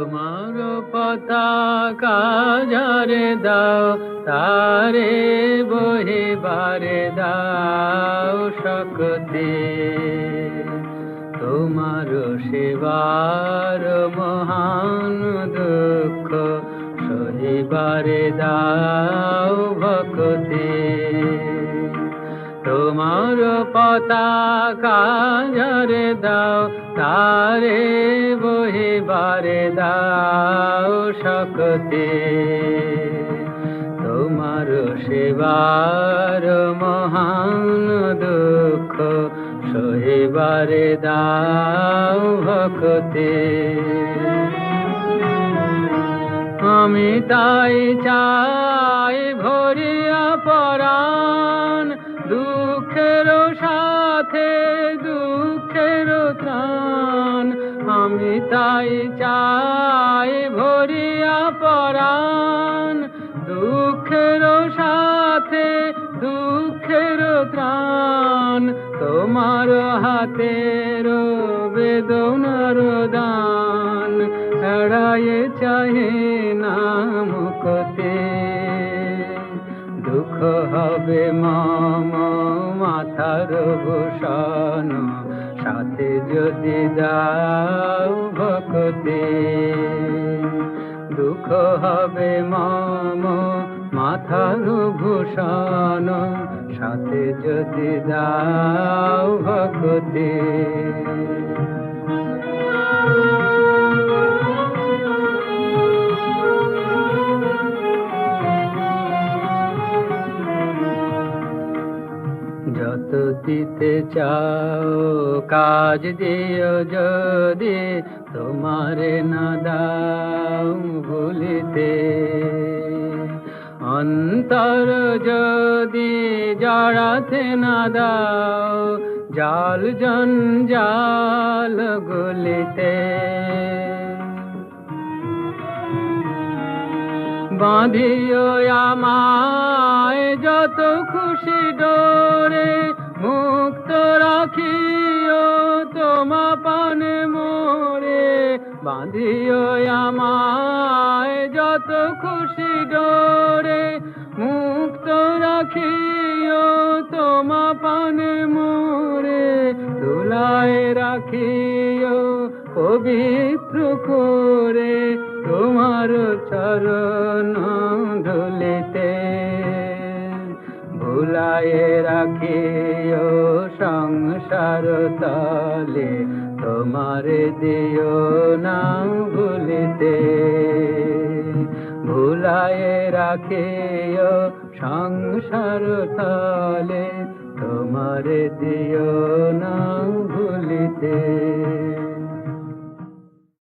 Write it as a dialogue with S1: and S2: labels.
S1: তোমার পতাকা যারে দাও তারে বহিবারে দাও শক্তি। তোমার সেবার মহান দুঃখ সহিবারে দাও ভক্তি। তোমার পতাকা যারে দাও তারে বহিবারে দাও শক্তি। তোমার সেবার মহান দুঃখ সহিবারে দাও ভক্তি। আমি তাই চাই ভরিয়া পরাণ, দুঃখের সাথে দুঃখের ত্রাণ। আমি তাই চাই ভরিয়া পরাণ, দুঃখের সাথে দুঃখের ত্রাণ। তোমার হাতের বেদনার দান, এড়ায়ে চাহে না মুক্তি। দুঃখ হবে মম মাথার ভূষণ, সাথে যদি দাও ভক্তি। দুঃখ হবে মম মাথার ভূষণ, সাথে যদি দাও ভক্তি। যত দিতে চাও কাজ দিও যদি, তোমারে না দাও ভুলিতে। অন্তর যদি জড়াতে না দাও, জাল জঞ্জাল গুলিতে। বাঁধিও আমায় যত খুশি ডোরে, মুক্ত রাখিও তোমা পানে মোরে। বাঁধিও আমায় যত খুশি ডোরে, মুক্ত রাখিও তোমা পানে মোরে। দুলায় রাখিও পবিত্র করে, তোমার চরণ ধুলিতে। ভুলায়ে রাখিও সংসার তলে, তোমারে দিও না ভুলিতে। ভুলায়ে রাখিও সংসার তলে, তোমারে দিও না ভুলিতে।